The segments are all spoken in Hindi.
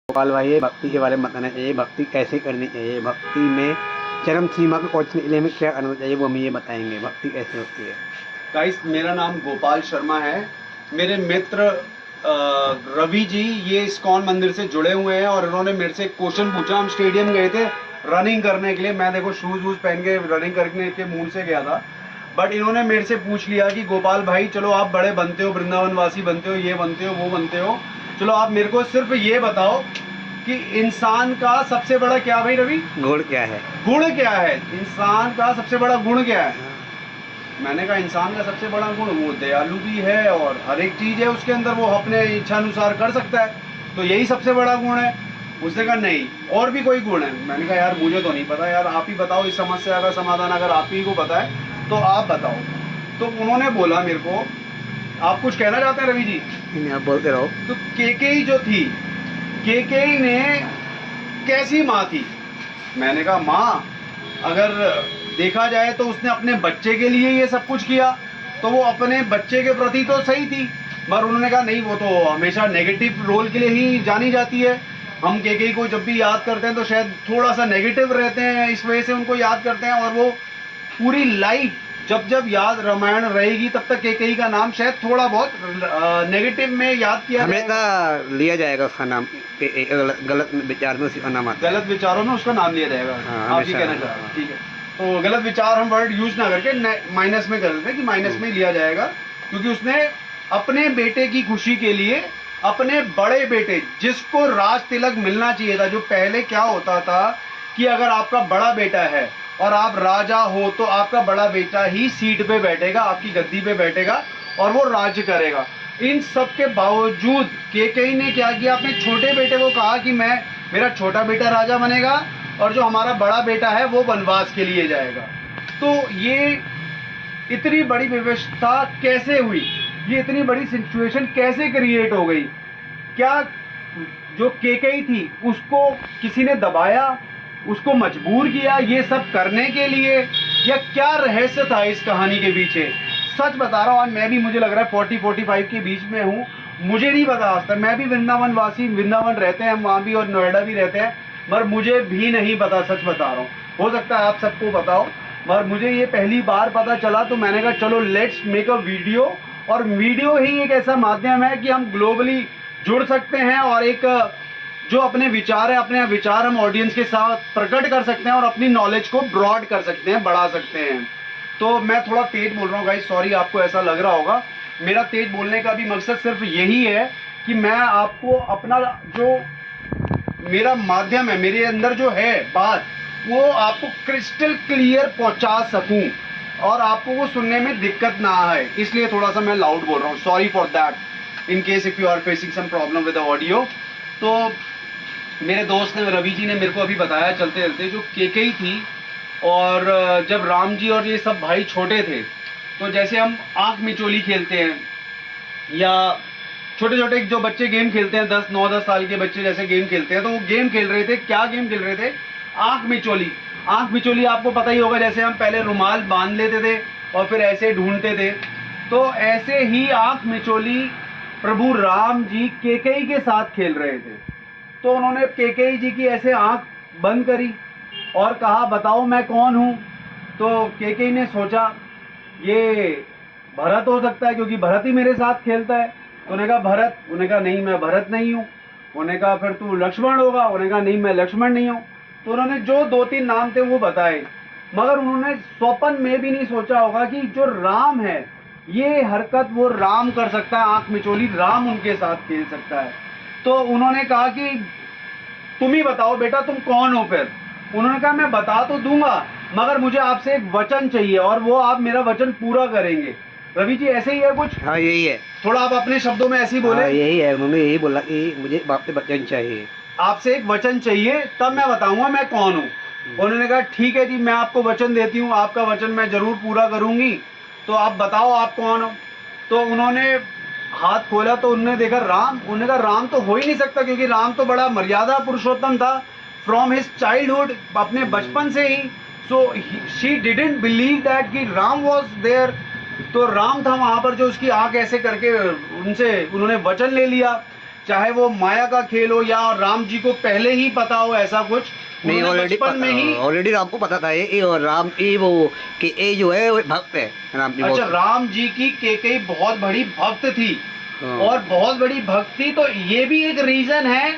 गोपाल भाई, ये भक्ति के बारे में बताना चाहिए, भक्ति कैसे करनी चाहिए, भक्ति में चरम सीमा को पहुंचने के लिए हमें क्या करना चाहिए, वो हमें ये बताएंगे भक्ति कैसे होती है। गाइस, मेरा नाम गोपाल शर्मा है। मेरे मित्र रवि जी ये इस्कॉन मंदिर से जुड़े हुए हैं और इन्होंने मेरे से एक क्वेश्चन पूछा। हम स्टेडियम गए थे रनिंग करने के लिए, मैं देखो शूज़ वूज पहन के रनिंग करने के मूड से गया था, बट इन्होंने मेरे से पूछ लिया कि गोपाल भाई चलो आप बड़े बनते हो, वृंदावन वासी बनते हो, ये बनते हो, वो बनते हो, चलो आप मेरे को सिर्फ ये बताओ कि इंसान का सबसे बड़ा क्या, भाई रवि, गुण क्या है, गुण क्या है, इंसान का सबसे बड़ा गुण क्या है। मैंने कहा इंसान का सबसे बड़ा गुण वो दयालु भी है और हर एक चीज़ है उसके अंदर, वो अपने इच्छा अनुसार कर सकता है, तो यही सबसे बड़ा गुण है। उसने कहा नहीं और भी कोई गुण है। मैंने कहा यार मुझे तो नहीं पता यार, आप ही बताओ, इस समस्या का समाधान अगर आप ही को पता है तो आप बताओ। तो उन्होंने बोला मेरे को, आप कुछ कहना चाहते हैं रवि जी? नहीं, आप बोलते रहो। तो केकेई जो थी, केकेई ने कैसी माँ थी? मैंने कहा माँ, अगर देखा जाए तो उसने अपने बच्चे के लिए ये सब कुछ किया, तो वो अपने बच्चे के प्रति तो सही थी, मगर उन्होंने कहा नहीं, वो तो हमेशा नेगेटिव रोल के लिए ही जानी जाती है। हम केकेई को जब भी याद करते हैं तो शायद थोड़ा सा नेगेटिव रहते हैं, इस वजह से उनको याद करते हैं। और वो पूरी लाइफ जब जब याद रामायण रहेगी तब तक केकेई का नाम शायद थोड़ा बहुत नेगेटिव में याद किया हमेशा लिया जाएगा उसका नाम, गलत विचार में उसी का नाम आता है, गलत विचारों में उसका नाम लिया जाएगा। आप ये कहना चाह रहे हैं, ठीक है। तो गलत विचार हम वर्ड यूज ना करके माइनस में कर देते हैं कि माइनस में लिया जाएगा, क्योंकि उसने अपने बेटे की खुशी के लिए अपने बड़े बेटे, जिसको राज तिलक मिलना चाहिए था, जो पहले क्या होता था कि अगर आपका बड़ा बेटा है और आप राजा हो तो आपका बड़ा बेटा ही सीट पे बैठेगा, आपकी गद्दी पे बैठेगा और वो राज्य करेगा। इन सब के बावजूद केकेई ने क्या किया, अपने छोटे बेटे को कहा कि मेरा छोटा बेटा राजा बनेगा और जो हमारा बड़ा बेटा है वो वनवास के लिए जाएगा। तो ये इतनी बड़ी व्यवस्था कैसे हुई, ये इतनी बड़ी सिचुएशन कैसे क्रिएट हो गई? क्या जो केकेई थी उसको किसी ने दबाया, उसको मजबूर किया ये सब करने के लिए, या क्या रहस्य था इस कहानी के पीछे? सच बता रहा हूँ, आज मैं भी, मुझे लग रहा है 40-45 के बीच में हूँ, मुझे नहीं पता आज तक। मैं भी वृंदावन वासी, वृंदावन रहते हैं हम वहाँ भी और नोएडा भी रहते हैं, मगर मुझे भी नहीं पता, सच बता रहा हूँ। हो सकता है आप सबको बताओ, मगर मुझे ये पहली बार पता चला। तो मैंने कहा चलो लेट्स मेक अ वीडियो, और वीडियो ही एक ऐसा माध्यम है कि हम ग्लोबली जुड़ सकते हैं और एक जो अपने विचार है, अपने विचार हम ऑडियंस के साथ प्रकट कर सकते हैं और अपनी नॉलेज को ब्रॉड कर सकते हैं, बढ़ा सकते हैं। तो मैं थोड़ा तेज बोल रहा हूँ गाइस, सॉरी आपको ऐसा लग रहा होगा। मेरा तेज बोलने का भी मकसद सिर्फ यही है कि मैं आपको अपना जो मेरा माध्यम है, मेरे अंदर जो है बात, वो आपको क्रिस्टल क्लियर पहुंचा सकूं और आपको वो सुनने में दिक्कत ना आए, इसलिए थोड़ा सा मैं लाउड बोल रहा हूँ। Sorry for that in case if you are facing some problem with the audio. तो मेरे दोस्त ने, रवि जी ने मेरे को अभी बताया चलते चलते, जो केकेई थी, और जब राम जी और ये सब भाई छोटे थे, तो जैसे हम आँख मिचोली खेलते हैं, या छोटे छोटे जो बच्चे गेम खेलते हैं, 9-10 साल के बच्चे जैसे गेम खेलते हैं, तो वो गेम खेल रहे थे, क्या गेम खेल रहे थे? आँख मिचोली। आँख मिचोली आपको पता ही होगा, जैसे हम पहले रुमाल बांध लेते थे और फिर ऐसे ढूंढते थे, तो ऐसे ही आँख मिचोली प्रभु राम जी केकेई के साथ खेल रहे थे। तो उन्होंने केकेई जी की ऐसे आँख बंद करी और कहा बताओ मैं कौन हूँ? तो केकेई ने सोचा ये भरत हो सकता है, क्योंकि भरत ही मेरे साथ खेलता है। तो उन्होंने कहा भरत, उन्होंने कहा नहीं मैं भरत नहीं हूँ। उन्होंने कहा फिर तू लक्ष्मण होगा, उन्होंने कहा नहीं मैं लक्ष्मण नहीं हूँ। तो उन्होंने जो 2-3 नाम थे वो बताए, मगर उन्होंने स्वप्न में भी नहीं सोचा होगा कि जो राम है, ये हरकत वो राम कर सकता है, आँख मिचोली राम उनके साथ खेल सकता है। तो उन्होंने कहा कि तुम ही बताओ बेटा तुम कौन हो फिर? उन्होंने कहा मैं बता तो दूंगा, मगर मुझे आपसे एक वचन चाहिए और वो आप मेरा वचन पूरा करेंगे। रवि जी ऐसे ही है कुछ? हाँ यही है, थोड़ा आप अपने शब्दों में ऐसे ही बोले। हाँ, यही है, उन्होंने यही बोला कि मुझे बाप से वचन चाहिए, आपसे एक वचन चाहिए तब मैं बताऊंगा मैं कौन हूँ। उन्होंने कहा ठीक है जी, मैं आपको वचन देती हूँ, आपका वचन मैं जरूर पूरा करूंगी, तो आप बताओ आप कौन हो? तो उन्होंने हाथ खोला तो उन्होंने देखा राम। उन्होंने कहा राम तो हो ही नहीं सकता, क्योंकि राम तो बड़ा मर्यादा पुरुषोत्तम था फ्रॉम हिज चाइल्डहुड, अपने बचपन से ही। So she didn't believe that कि राम वॉज देयर। तो राम था वहां पर जो उसकी आंख ऐसे करके उनसे उन्होंने वचन ले लिया। चाहे वो माया का खेल हो या राम जी को पहले ही पता हो ऐसा कुछ, नहीं उन्होंने बचपन में ही। ऑलरेडी राम को पता था ये और राम ये वो कि ये जो है वो भक्त है राम जी। अच्छा, राम जी की केकई बहुत बड़ी भक्त थी और बहुत बड़ी भक्त थी, तो ये भी एक रीजन है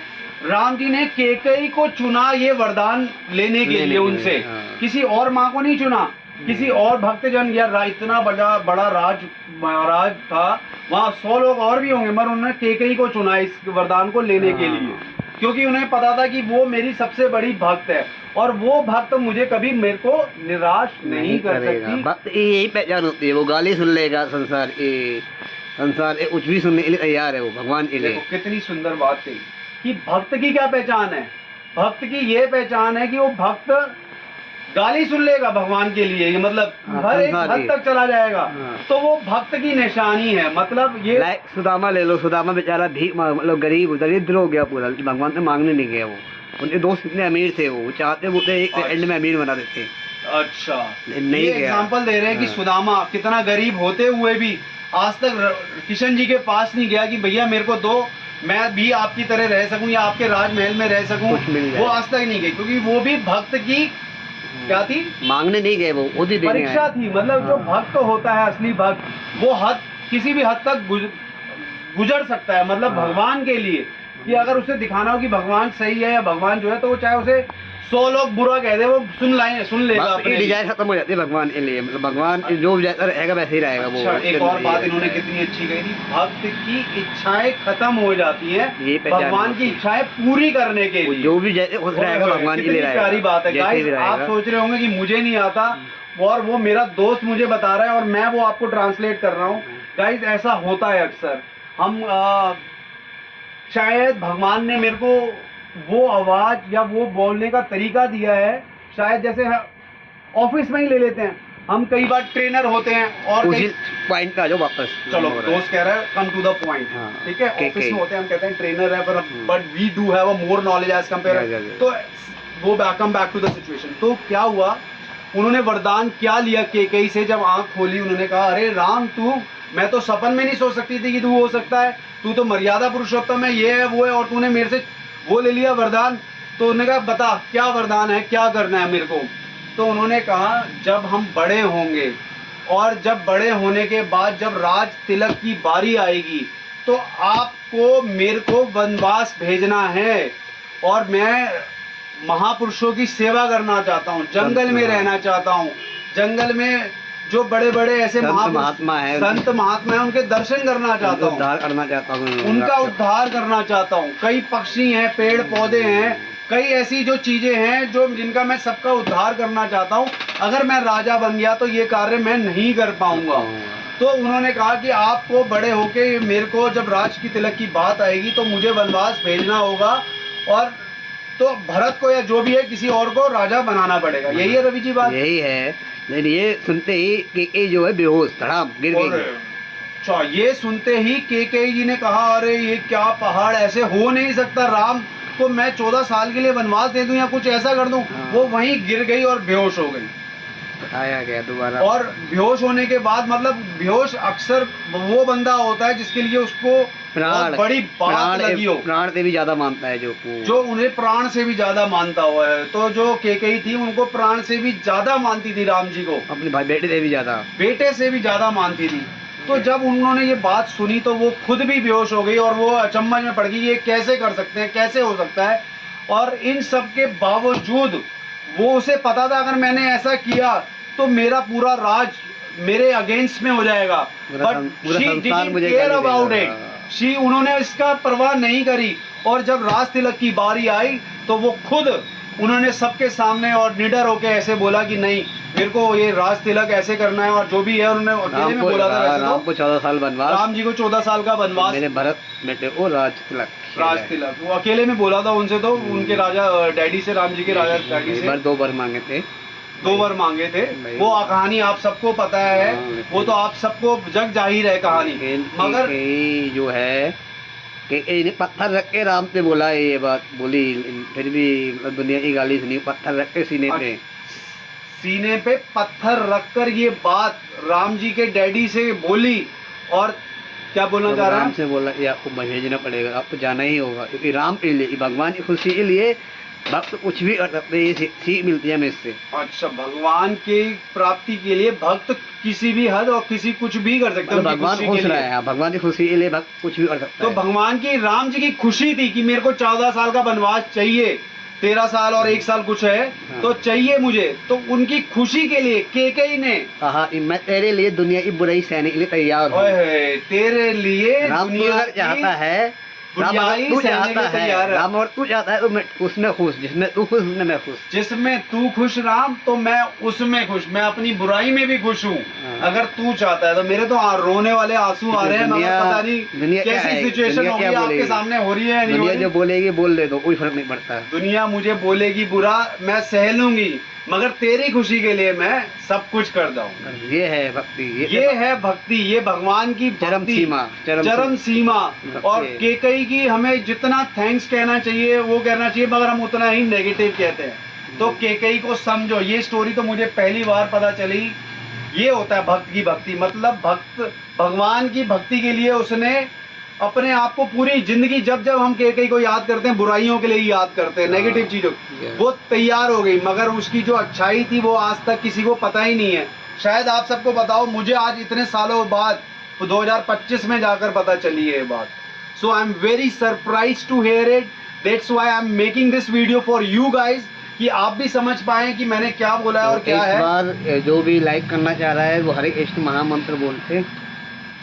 राम जी ने केकई को चुना ये वरदान लेने के लिए उनसे। किसी और माँ को नहीं चुना, किसी और भक्तजन या इतना बड़ा राज महाराज था, वहाँ 100 लोग और भी होंगे, मगर उन्होंने केकई को चुना इस वरदान को लेने के लिए, क्योंकि उन्हें पता था कि वो मेरी सबसे बड़ी भक्त है और वो भक्त मुझे कभी मेरे को निराश नहीं कर सकती। भक्त यही पहचान होती है, वो गाली सुन लेगा संसार ये कुछ भी सुनने के लिए तैयार है वो भगवान के लिए। कितनी सुंदर बात कही कि भक्त की क्या पहचान है। भक्त की ये पहचान है कि वो भक्त गाली सुन लेगा भगवान के लिए, मतलब हर एक हद तक चला जाएगा, तो वो भक्त की निशानी है। मतलब ये सुदामा ले लो, सुदामा बेचारा भीख मतलब गरीब दरिद्र हो गया पूरा, भगवान से मांगने नहीं गया वो, उनके दोस्त इतने अमीर थे, वो चाहते वो थे एक एंड में अमीर बना देते। अच्छा, नहीं ये एग्जाम्पल दे रहे हैं कि सुदामा कितना गरीब होते हुए भी आज तक किशन जी के पास नहीं गया कि भैया मेरे को दो, मैं भी आपकी तरह रह सकूं या आपके राजमहल में रह सकूं, वो आज तक नहीं गए, क्योंकि वो भी भक्त की क्या थी, मांगने नहीं गए, वो परीक्षा थी। मतलब जो भक्त होता है असली भक्त, वो हद किसी भी हद तक गुजर सकता है, मतलब भगवान के लिए, कि अगर उसे दिखाना हो कि भगवान सही है या भगवान जो है, तो वो चाहे उसे 100 लोग बुरा कह दे, वो सुन लेगा। अपनी डिजायर खत्म हो जाती है भगवान के लिए, मतलब भगवान जो जैसा रहेगा वैसे ही रहेगा वो। एक और बात इन्होंने कितनी अच्छी कही थी, भक्त की इच्छाएं खत्म हो जाती है भगवान की इच्छाएं पूरी करने के लिए, जो भी जैसे खुश रहेगा भगवान के लिए रहेगा। प्यारी बात है गाइस, आप सोच रहे होंगे कि मुझे नहीं आता और वो मेरा दोस्त मुझे बता रहा है और मैं वो आपको ट्रांसलेट कर रहा हूँ। गाइस ऐसा होता है अक्सर, हम शायद भगवान ने मेरे को वो आवाज या वो बोलने का तरीका दिया है, शायद जैसे ऑफिस में ही ले लेते हैं हम, कई बार ट्रेनर होते हैं और पॉइंट पे आ जाओ वापस, चलो दोस्त कह रहा है कम टू द पॉइंट, ठीक है, ऑफिस में होते हैं हम कहते हैं ट्रेनर है, पर but we do have a more knowledge as compare, तो वो come back to the situation. तो क्या हुआ, उन्होंने वरदान क्या लिया केकई से, जब आंख खोली उन्होंने कहा अरे राम तू, मैं तो सपन में नहीं सोच सकती थी कि तू हो सकता है, तू तो मर्यादा पुरुषोत्तम है, ये है वो है, और तूने मेरे से वो ले लिया वरदान। तो उन्होंने कहा बता क्या वरदान है, क्या करना है मेरे को। तो उन्होंने कहा जब हम बड़े होंगे और जब बड़े होने के बाद जब राज तिलक की बारी आएगी तो आपको मेरे को वनवास भेजना है और मैं महापुरुषों की सेवा करना चाहता हूँ, जंगल में रहना चाहता हूँ, जंगल में जो बड़े बड़े ऐसे महात्मा है, संत महात्मा है, उनके दर्शन करना चाहता हूँ, उद्धार करना चाहता हूँ, उनका उद्धार करना चाहता हूँ। कई पक्षी हैं, पेड़ पौधे हैं, कई ऐसी जो चीजें हैं जो जिनका मैं सबका उद्धार करना चाहता हूँ। अगर मैं राजा बन गया तो ये कार्य मैं नहीं कर पाऊंगा। तो उन्होंने कहा कि आपको बड़े होके मेरे को जब राज की तिलक की बात आएगी तो मुझे वनवास भेजना होगा, और तो भरत को या जो भी है किसी और को राजा बनाना पड़ेगा। यही है रवि जी बात? यही है। नहीं, ये सुनते ही केकई जो है बेहोश धड़ाम गिर गई। अच्छा, ये सुनते ही केकई जी ने कहा अरे ये क्या पहाड़, ऐसे हो नहीं सकता, राम को मैं 14 साल के लिए वनवास दे दूं या कुछ ऐसा कर दूं। वो वहीं गिर गई और बेहोश हो गई। आया गया दोबारा। और बेहोश होने के बाद, मतलब बेहोश अक्सर वो बंदा होता है जिसके लिए उसको बड़ी बात लगी हो, प्राण से भी ज्यादा मानता है, जो उन्हें प्राण से भी ज्यादा मानता हुआ है। तो जो केकई थी उनको प्राण से भी ज्यादा मानती थी, राम जी को अपने भाई बेटे से भी ज्यादा मानती थी। तो जब उन्होंने ये बात सुनी तो वो खुद भी बेहोश हो गई और वो अचंभन में पड़ गई, ये कैसे कर सकते हैं, कैसे हो सकता है। और इन सब के बावजूद वो उसे पता था अगर मैंने ऐसा किया तो मेरा पूरा राज मेरे अगेंस्ट में हो जाएगा, but she didn't care about it, she उन्होंने इसका परवाह नहीं करी। और जब राज तिलक की बारी आई तो वो खुद उन्होंने सबके सामने और निडर होके ऐसे बोला कि नहीं, मेरे को ये राज तिलक ऐसे करना है, और जो भी है उन्होंने अकेले में बोला था। वैसे राम को 14 साल वनवास, राम जी को 14 साल का वनवास, मेरे भरत बेटे को राज तिलक वो अकेले में बोला था उनसे। तो उनके राजा डैडी से, राम जी के राजा डैडी से 2 बार मांगे थे। वो कहानी आप सबको पता है, वो तो आप सबको जग जाहिर है कहानी। मगर जो है कि पत्थर रख के राम से बोला, ये बात बोली, फिर भी दुनिया की गाली सुनी। पत्थर रख के सीने पे पत्थर रखकर ये बात राम जी के डैडी से बोली, और क्या बोलना तो चाह रहे राम हैं? से बोला ये आपको भेजना पड़ेगा, आपको जाना ही होगा, क्योंकि राम के लिए, भगवान की खुशी के लिए भक्त कुछ भी कर सकते हैं, ये सीख मिलती है हमें इससे। अच्छा, भगवान की प्राप्ति के लिए भक्त किसी भी हद और किसी कुछ भी कर सकते हैं मतलब उनकी भगवान खुशी खुश के लिए। रहे हैं, भगवान की खुशी के लिए भक्त कुछ भी कर सकता तो है। भगवान की, राम जी की खुशी थी कि मेरे को 14 साल का वनवास चाहिए, 13 साल और 1 साल कुछ है हाँ। तो चाहिए मुझे, तो उनकी खुशी के लिए केकई ने, कहा कि मैं तेरे लिए दुनिया की बुराई सहने के लिए तैयार हूँ। ओए तेरे लिए राम तू दुनिया अगर चाहता की है, राम अगर बुराई तू सहने के चाहता लिए है, तैयार है। राम अगर तू चाहता है तो मैं उसमें खुश, जिसमें तू खुश उसमें मैं खुश। जिसमें तू खुश राम, तो मैं उसमें खुश, मैं अपनी बुराई में भी खुश हूँ। हाँ। अगर तू चाहता है तो मेरे तो रोने वाले आंसू आ रहे हैं, मगर पता नहीं दुनिया क्या कैसी है, सिचुएशन दुनिया होगी, क्या आपके बोलेगी? सामने हो रही है नहीं हो दुनिया रही? जो बोलेगी बोल दे दो, कोई फर्क नहीं पड़ता। दुनिया मुझे बोलेगी बुरा, मैं सह लूंगी, मगर तेरी खुशी के लिए मैं सब कुछ कर दूं। ये है भक्ति, ये है भक्ति, ये भगवान की चरम भक्ति, सीमा, चरम सीमा। भक्ति और है। केकई की हमें जितना थैंक्स कहना चाहिए वो कहना चाहिए, मगर हम उतना ही नेगेटिव कहते हैं। तो केकई को समझो, ये स्टोरी तो मुझे पहली बार पता चली। ये होता है भक्त की भक्ति, मतलब भक्त भगवान की भक्ति के लिए उसने अपने आप को पूरी जिंदगी, जब जब हम केकई को याद करते हैं बुराइयों के लिए ही याद करते हैं, नेगेटिव चीजों, वो तैयार हो गई, मगर उसकी जो अच्छाई थी वो आज तक किसी को पता ही नहीं है। शायद आप सबको बताओ, मुझे आज इतने सालों बाद 2025 में जाकर पता चली है ये बात। So I am very surprise to hear it, that's why I am making this video for you guys, कि आप भी समझ पाए कि मैंने क्या बोला है और क्या है। इस बार जो भी लाइक करना चाह रहा है वो हरे कृष्ण महामंत्र बोलते,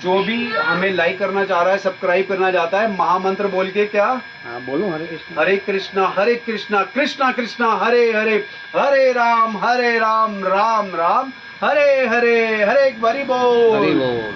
जो भी हमें लाइक करना चाह रहा है, सब्सक्राइब करना चाहता है, महामंत्र बोल के क्या? हाँ बोलो हरे कृष्ण। हरे कृष्णा कृष्णा कृष्णा हरे हरे, हरे राम राम राम हरे हरे, हरे हरि बोल। हरि बोल।